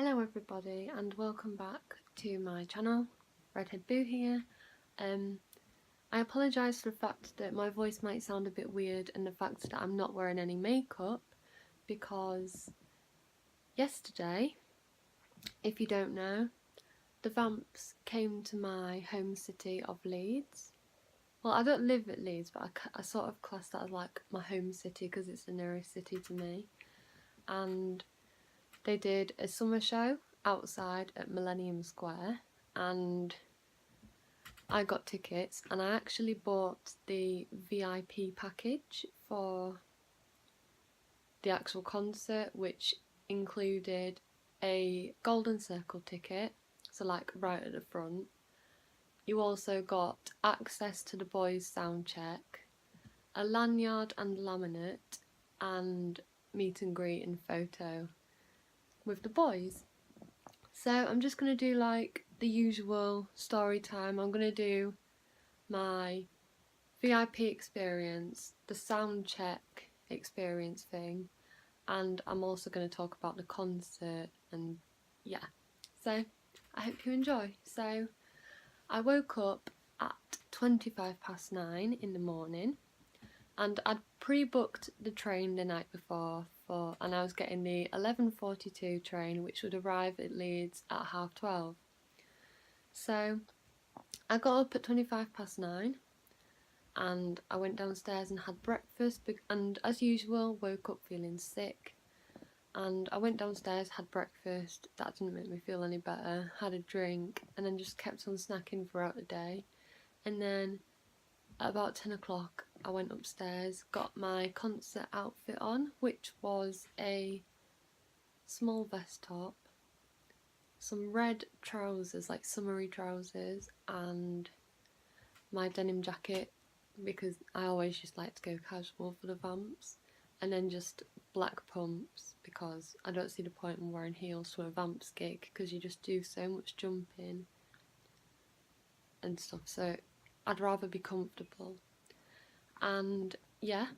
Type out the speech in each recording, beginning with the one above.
Hello everybody and welcome back to my channel. Redhead Boo here. I apologise for the fact that my voice might sound a bit weird and the fact that I'm not wearing any makeup, because yesterday, if you don't know, the Vamps came to my home city of Leeds. Well, I don't live at Leeds, but I sort of class that as like my home city because it's the nearest city to me. And they did a summer show outside at Millennium Square, and I got tickets, and I actually bought the VIP package for the actual concert, which included a golden circle ticket, so like right at the front. You also got access to the boys' sound check, a lanyard and laminate, and meet and greet and photo with the boys. So I'm just going to do like the usual story time. I'm going to do my VIP experience, the sound check experience thing, and I'm also going to talk about the concert, and yeah. So I hope you enjoy. So I woke up at 9:25 in the morning, and I'd pre-booked the train the night before and I was getting the 11:42 train, which would arrive at Leeds at 12:30. So I got up at 9:25 and I went downstairs and had breakfast, and as usual woke up feeling sick, and I went downstairs, had breakfast. That didn't make me feel any better, had a drink, and then just kept on snacking throughout the day. And then at about 10 o'clock I went upstairs, got my concert outfit on, which was a small vest top, some red trousers, like summery trousers, and my denim jacket, because I always just like to go casual for the Vamps, and then just black pumps because I don't see the point in wearing heels to a Vamps gig because you just do so much jumping and stuff, so I'd rather be comfortable. And yeah,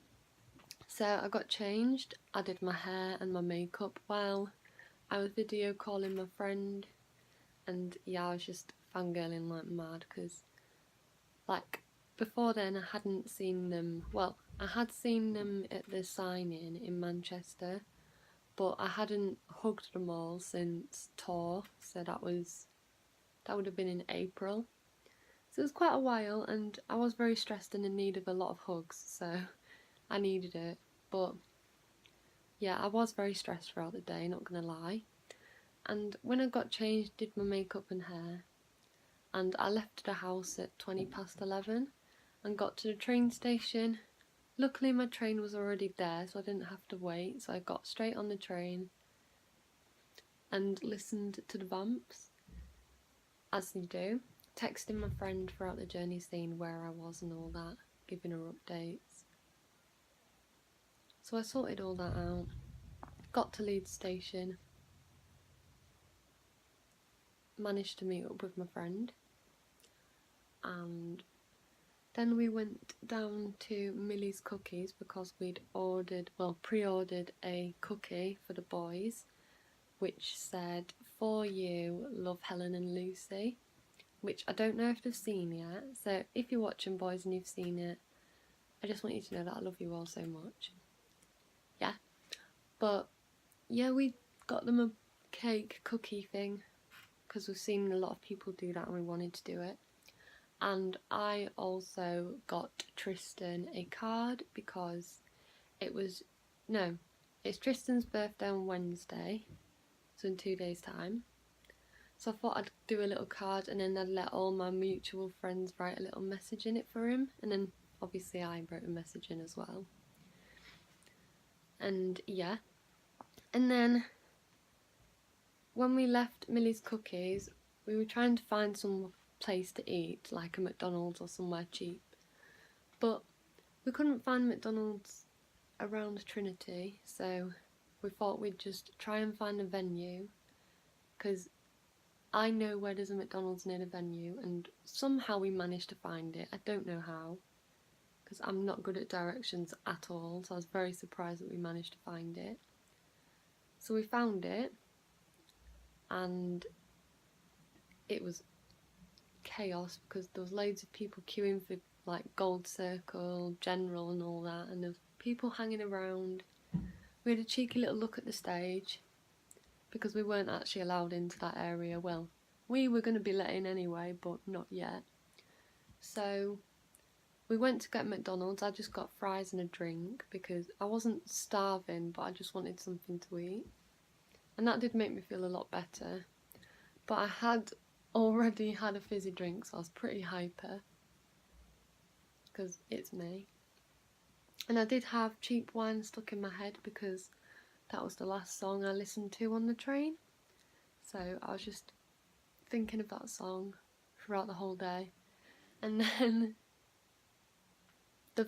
so I got changed, I did my hair and my makeup while I was video calling my friend, and yeah, I was just fangirling like mad because like before then I hadn't seen them. Well, I had seen them at the sign-in in Manchester, but I hadn't hugged them all since tour, so that would have been in April. So it was quite a while, and I was very stressed and in need of a lot of hugs, so I needed it. But yeah, I was very stressed throughout the day, not gonna lie. And when I got changed, did my makeup and hair, and I left the house at 11:20 and got to the train station. Luckily my train was already there, so I didn't have to wait, so I got straight on the train and listened to the Vamps, as you do, texting my friend throughout the journey saying where I was and all that, giving her updates. So I sorted all that out, got to Leeds station, managed to meet up with my friend, and then we went down to Millie's Cookies because we'd pre-ordered a cookie for the boys, which said, "For you, love Helen and Lucy," which I don't know if they've seen yet, so if you're watching, boys, and you've seen it, I just want you to know that I love you all so much. Yeah, but yeah, we got them a cake cookie thing because we've seen a lot of people do that and we wanted to do it. And I also got Tristan a card because it's Tristan's birthday on Wednesday, so in 2 days' time. So I thought I'd do a little card, and then I'd let all my mutual friends write a little message in it for him, and then obviously I wrote a message in as well. And yeah, and then when we left Millie's Cookies, we were trying to find some place to eat, like a McDonald's or somewhere cheap, but we couldn't find McDonald's around Trinity, so we thought we'd just try and find a venue, because I know where there's a McDonald's near the venue, and somehow we managed to find it. I don't know how, because I'm not good at directions at all, so I was very surprised that we managed to find it. So we found it, and it was chaos because there was loads of people queuing for like Gold Circle, General and all that, and there was people hanging around. We had a cheeky little look at the stage because we weren't actually allowed into that area. Well, we were going to be let in anyway, but not yet. So we went to get McDonald's. I just got fries and a drink because I wasn't starving, but I just wanted something to eat. And that did make me feel a lot better. But I had already had a fizzy drink, so I was pretty hyper. Because it's me. And I did have Cheap Wine stuck in my head because that was the last song I listened to on the train. So I was just thinking of that song throughout the whole day. And then the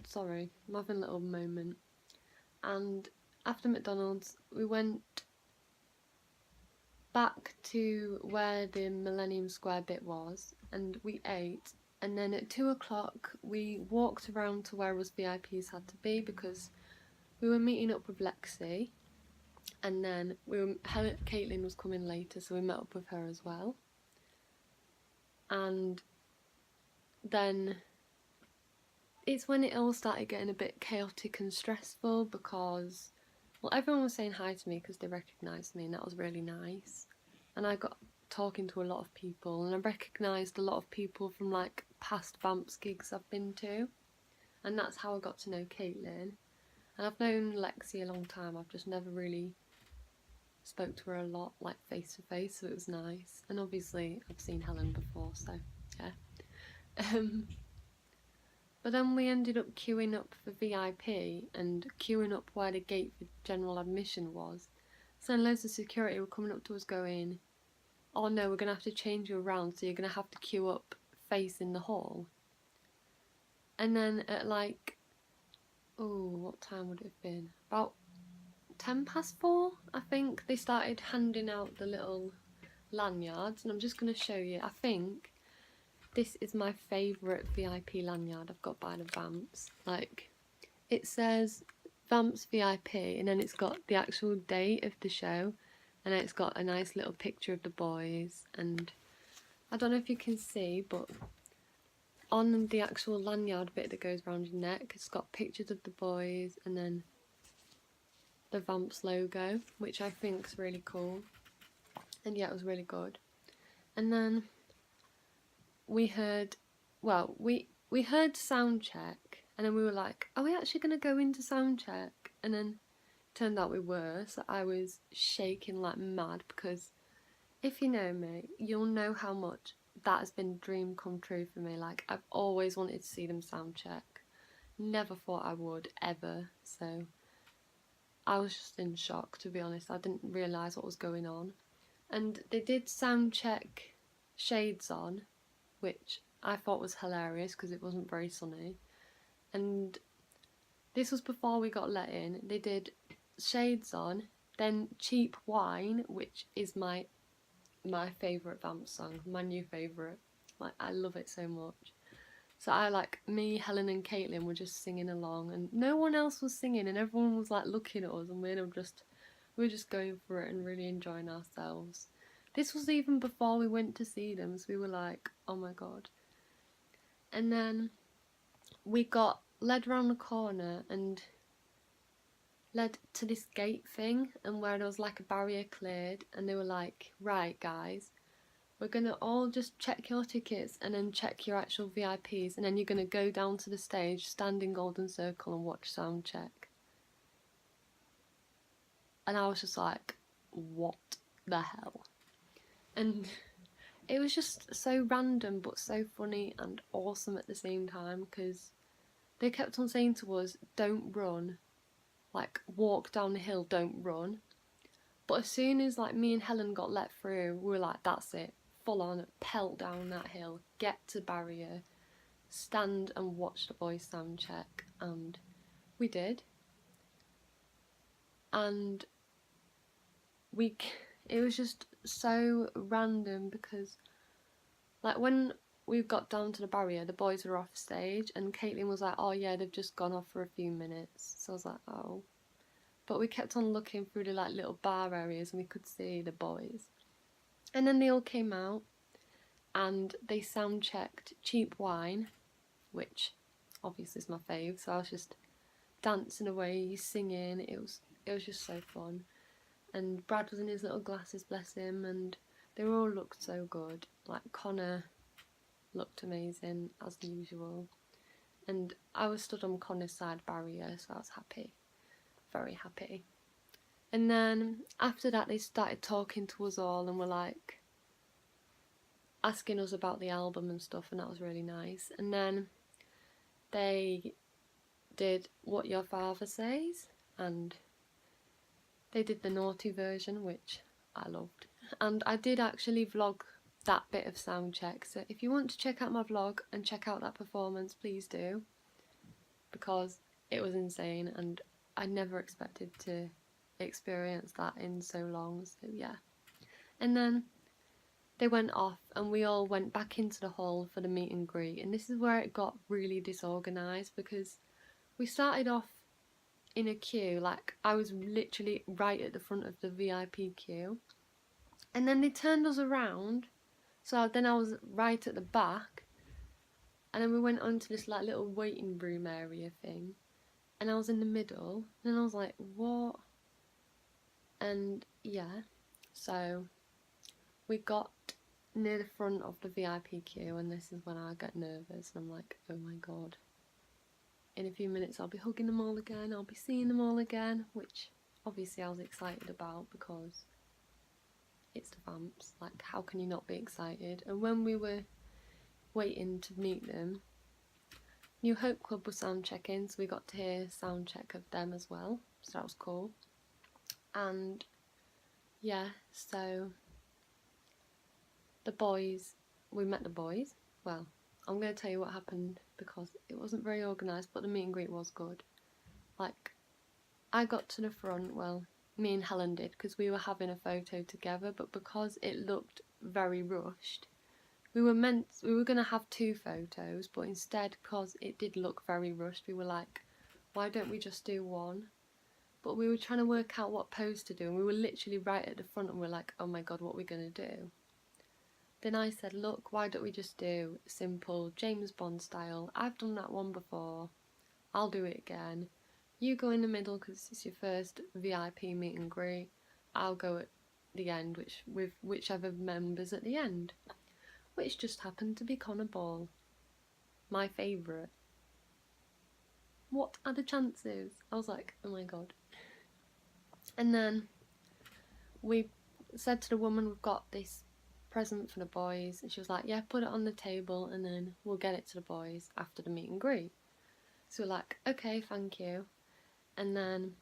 sorry, I'm having a little moment. And after McDonald's, we went back to where the Millennium Square bit was, and we ate. And then at 2 o'clock, we walked around to where us VIPs had to be because we were meeting up with Lexi. And then Caitlin was coming later, so we met up with her as well. And then it's when it all started getting a bit chaotic and stressful because, well, everyone was saying hi to me because they recognised me, and that was really nice. And I got talking to a lot of people, and I recognised a lot of people from like past Vamps gigs I've been to, and that's how I got to know Caitlin. And I've known Lexi a long time, I've just never really spoke to her a lot, like face to face, so it was nice. And obviously I've seen Helen before, so yeah. But then we ended up queuing up for VIP and queuing up where the gate for general admission was. So loads of security were coming up to us going, oh no, we're going to have to change you around, so you're going to have to queue up facing the hall. And then at like, what time would it have been? About 4:10, I think, they started handing out the little lanyards, and I'm just going to show you. I think this is my favourite VIP lanyard I've got by the Vamps. Like, it says Vamps VIP, and then it's got the actual date of the show, and then it's got a nice little picture of the boys, and I don't know if you can see, but on the actual lanyard bit that goes around your neck, it's got pictures of the boys, and then the Vamps logo, which I think is really cool. And yeah, it was really good. And then we heard, well, we heard sound check, and then we were like, are we actually going to go into sound check? And then it turned out we were, so I was shaking like mad because if you know me, you'll know how much that has been a dream come true for me. Like, I've always wanted to see them sound check. Never thought I would, ever. So I was just in shock, to be honest. I didn't realise what was going on. And they did sound check Shades On, which I thought was hilarious because it wasn't very sunny. And this was before we got let in. They did Shades On, then Cheap Wine, which is my favourite Vamp song, my new favourite. Like, I love it so much. So me, Helen and Caitlin were just singing along, and no one else was singing, and everyone was like looking at us, and we were just going for it and really enjoying ourselves. This was even before we went to see them, so we were like, oh my god. And then we got led around the corner and led to this gate thing, and where there was like a barrier cleared, and they were like, right guys, we're going to all just check your tickets and then check your actual VIPs, and then you're going to go down to the stage, stand in Golden Circle and watch sound check. And I was just like, what the hell? And it was just so random but so funny and awesome at the same time, because they kept on saying to us, don't run, like walk down the hill, don't run. But as soon as like me and Helen got let through, we were like, that's it, full on pelt down that hill, get to barrier, stand and watch the boys sound check. And we did. And it was just so random because like when we got down to the barrier, the boys were off stage, and Caitlin was like, oh yeah, they've just gone off for a few minutes. So I was like, oh. but we kept on looking through the like little bar areas and we could see the boys. And then they all came out and they sound checked Cheap Wine, which obviously is my fave, so I was just dancing away, singing. It was just so fun. And Brad was in his little glasses, bless him, and they all looked so good. Like Connor looked amazing as usual, and I was stood on Connor's side barrier, so I was happy, very happy. And then after that they started talking to us all and were like asking us about the album and stuff, and that was really nice. And then they did What Your Father Says, and they did the naughty version, which I loved. And I did actually vlog that bit of sound check, so if you want to check out my vlog and check out that performance, please do, because it was insane and I never expected to experience that in so long, so yeah. And then they went off and we all went back into the hall for the meet and greet, and this is where it got really disorganised because we started off in a queue, like I was literally right at the front of the VIP queue, and then they turned us around, so then I was right at the back, and then we went on to this like little waiting room area thing, and I was in the middle, and I was like, what? And yeah, so we got near the front of the VIP queue, and this is when I get nervous and I'm like, oh my god, in a few minutes I'll be hugging them all again, I'll be seeing them all again, which obviously I was excited about because it's the Vamps, like how can you not be excited? And when we were waiting to meet them, New Hope Club was sound checking, so we got to hear sound check of them as well, so that was cool. And yeah, so the boys, we met the boys. Well, I'm going to tell you what happened because it wasn't very organised, but the meet and greet was good. Like, I got to the front, well, me and Helen did, because we were having a photo together, but because it looked very rushed, we were going to have 2 photos, but instead, because it did look very rushed, we were like, why don't we just do one? But we were trying to work out what pose to do, and we were literally right at the front, and we're like, oh my god, what are we going to do? Then I said, look, why don't we just do simple James Bond style? I've done that one before, I'll do it again. You go in the middle because it's your first VIP meet and greet. I'll go at the end, with whichever members at the end, which just happened to be Connor Ball, my favourite. What are the chances? I was like, oh my god. And then we said to the woman, we've got this present for the boys, and she was like, yeah, put it on the table and then we'll get it to the boys after the meet and greet. So we're like, okay, thank you. And then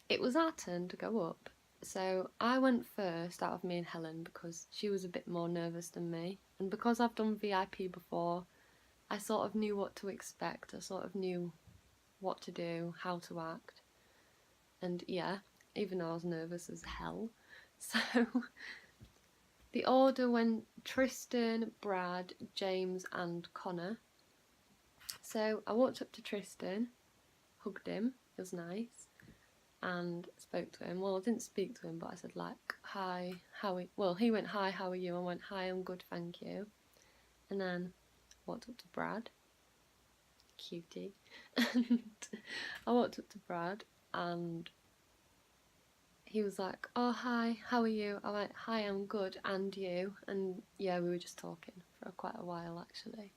it was our turn to go up, so I went first out of me and Helen because she was a bit more nervous than me, and because I've done VIP before, I sort of knew what to expect, I sort of knew what to do, how to act, and yeah, even though I was nervous as hell. So the order went Tristan, Brad, James and Connor. So I walked up to Tristan, hugged him, it was nice, and spoke to him. Well, I didn't speak to him, but I said like, hi, well, he went, hi, how are you? I went, hi, I'm good, thank you. And then walked up to Brad, cutie, and I walked up to Brad and he was like, oh, hi, how are you? I went, hi, I'm good, and you? And yeah, we were just talking for quite a while actually.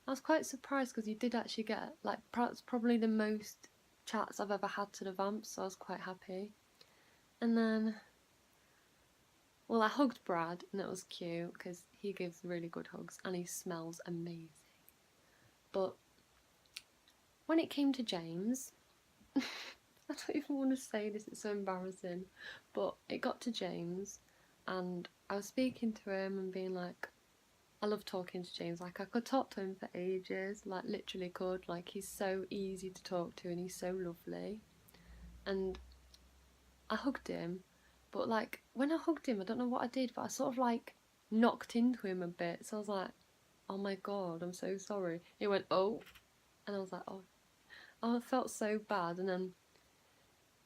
I was quite surprised because you did actually get, like, probably the most chats I've ever had to the Vamps, so I was quite happy. And then, well, I hugged Brad, and it was cute because he gives really good hugs and he smells amazing. But when it came to James, I don't even want to say this, it's so embarrassing, but it got to James and I was speaking to him and being like, I love talking to James, like I could talk to him for ages, like literally could, like he's so easy to talk to and he's so lovely. And I hugged him, but like when I hugged him, I don't know what I did, but I sort of like knocked into him a bit, so I was like, oh my god, I'm so sorry. He went, oh, and I was like, oh, I felt so bad. And then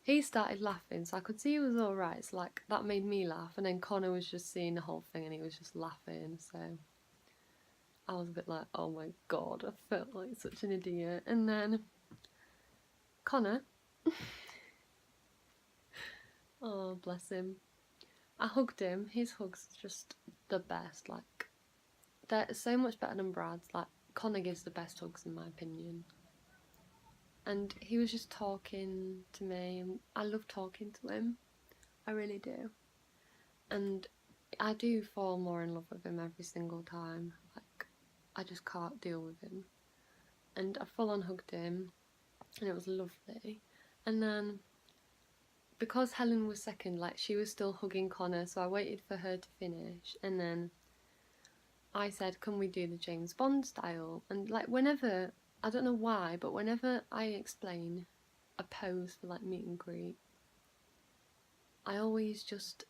he started laughing, so I could see he was alright, so like that made me laugh, and then Connor was just seeing the whole thing and he was just laughing, so I was a bit like, oh my god, I felt like such an idiot. And then Connor, oh bless him, I hugged him. His hugs are just the best, like they're so much better than Brad's. Like Connor gives the best hugs in my opinion. And he was just talking to me, and I love talking to him, I really do. And I do fall more in love with him every single time, like I just can't deal with him. And I full on hugged him, and it was lovely. And then, because Helen was second, like she was still hugging Connor, so I waited for her to finish, and then I said, can we do the James Bond style? And like whenever, I don't know why, but whenever I explain a pose for like meet and greet, I always just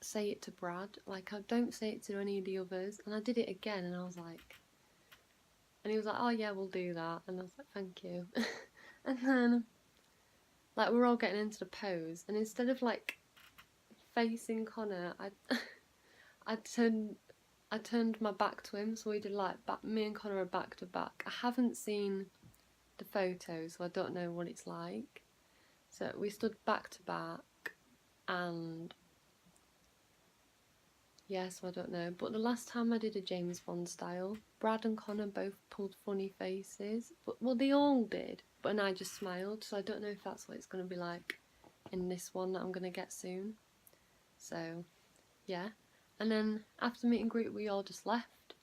say it to Brad, like I don't say it to any of the others. And I did it again, and I was like, and he was like, oh yeah, we'll do that. And I was like, thank you. And then like we're all getting into the pose, and instead of like facing Connor, I turned my back to him, so we did like me and Connor are back to back. I haven't seen the photos, so I don't know what it's like. So we stood back to back, and yeah, so I don't know. But the last time I did a James Bond style, Brad and Connor both pulled funny faces. But well, they all did, but and I just smiled. So I don't know if that's what it's going to be like in this one that I'm going to get soon. So yeah. And then after meet and greet, we all just left,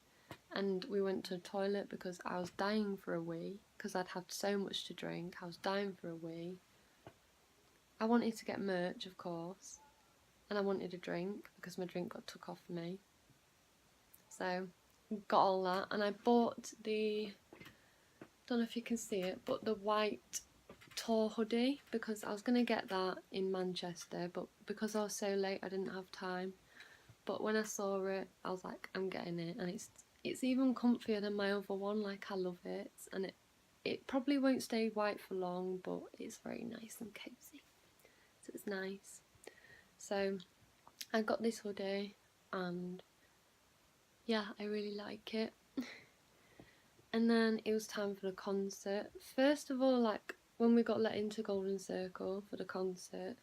and we went to the toilet because I was dying for a wee, because I'd had so much to drink. I was dying for a wee. I wanted to get merch, of course, and I wanted a drink because my drink got took off me. So got all that, and I bought the, don't know if you can see it, but the white tour hoodie, because I was going to get that in Manchester, but because I was so late I didn't have time. But when I saw it, I was like, I'm getting it, and it's even comfier than my other one. Like I love it, and it probably won't stay white for long, but it's very nice and cozy, so it's nice. So I got this hoodie, and yeah, I really like it. And then it was time for the concert. First of all, like when we got let into Golden Circle for the concert,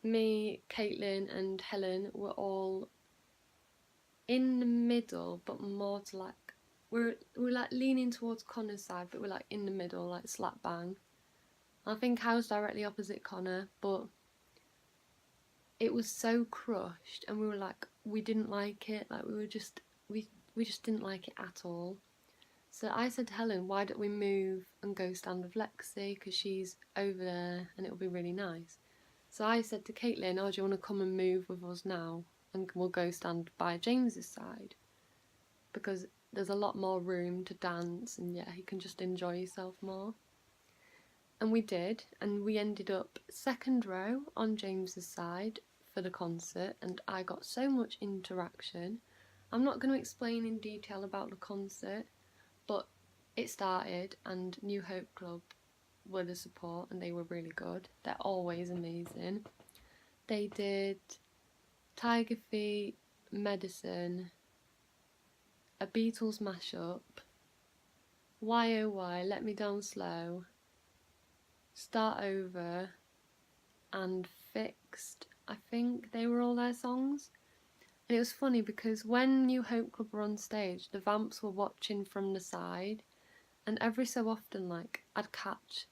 me, Caitlin and Helen were all in the middle, but more to like, we're like leaning towards Connor's side, but we're like in the middle, like slap bang. I think I was directly opposite Connor, but it was so crushed, and we were like, we didn't like it, like we just didn't like it at all. So I said to Helen, why don't we move and go stand with Lexi, because she's over there and it'll be really nice. So I said to Caitlin, oh, do you want to come and move with us now, and we'll go stand by James's side, because there's a lot more room to dance, and yeah, he can just enjoy himself more. And we did, and we ended up second row on James's side for the concert, and I got so much interaction. I'm not going to explain in detail about the concert, but it started, and New Hope Club were the support, and they were really good. They're always amazing. They did Tiger Feet, Medicine, a Beatles mashup, Why Oh Why, Let Me Down Slow, Start Over, and Fixed. I think they were all their songs. And it was funny because when New Hope Club were on stage, the Vamps were watching from the side, and every so often, like, I'd catch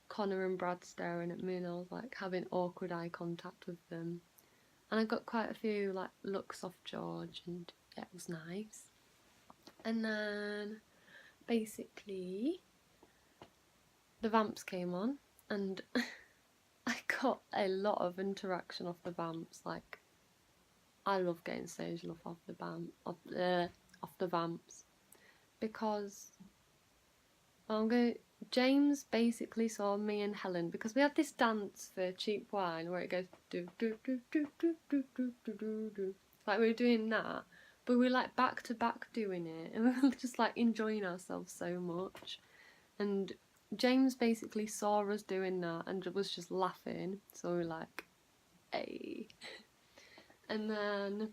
Connor and Brad staring at me, and I was like having awkward eye contact with them. And I got quite a few like looks off George, and yeah, it was nice. And then basically the Vamps came on, and I got a lot of interaction off the Vamps. Like, I love getting stage love off the Vamps, because James basically saw me and Helen, because we had this dance for Cheap Wine where it goes do do do do do do do do do do, like we were doing that, but we were like back to back doing it, and we were just like enjoying ourselves so much. And James basically saw us doing that and was just laughing, so we were like, hey. And then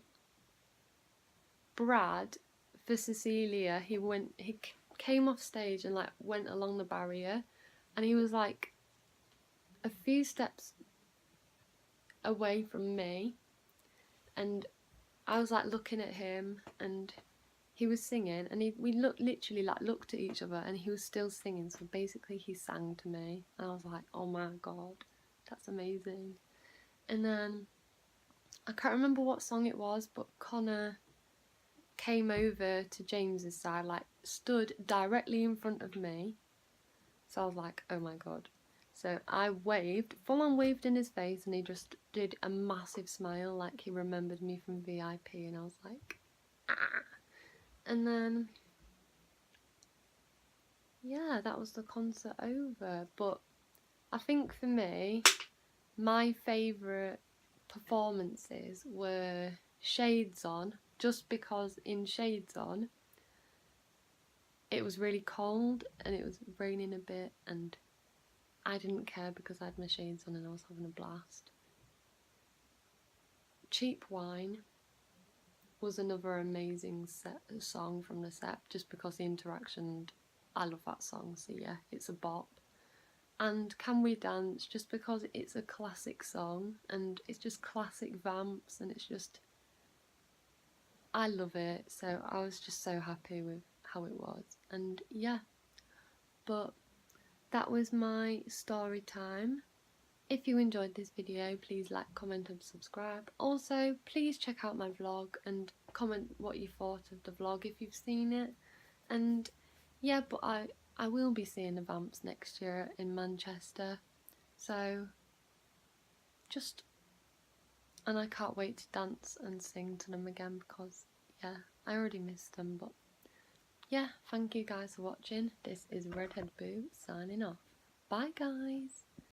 Brad, for Cecilia, he came off stage and like went along the barrier, and he was like a few steps away from me, and I was like looking at him, and he was singing, and we literally like looked at each other, and he was still singing. So basically, he sang to me, and I was like, "Oh my god, that's amazing!" And then I can't remember what song it was, but Connor came over to James's side, like stood directly in front of me. So I was like, "Oh my god!" So I waved, full on waved in his face, and he just did a massive smile, like he remembered me from VIP, and I was like, "Ah!" And then, yeah, that was the concert over. But I think for me, my favourite performances were Shades On, just because in Shades On, it was really cold and it was raining a bit, and I didn't care because I had my shades on and I was having a blast. Cheap Wine was another amazing song from the set, just because the interaction, I love that song, so yeah, it's a bop. And Can We Dance, just because it's a classic song and it's just classic Vamps, and it's just, I love it, so I was just so happy with how it was. And yeah, but that was my story time. If you enjoyed this video, please like, comment and subscribe. Also, please check out my vlog and comment what you thought of the vlog if you've seen it. And yeah, but I will be seeing the Vamps next year in Manchester. So and I can't wait to dance and sing to them again, because yeah, I already missed them. But yeah, thank you guys for watching. This is Redhead Boo signing off. Bye guys.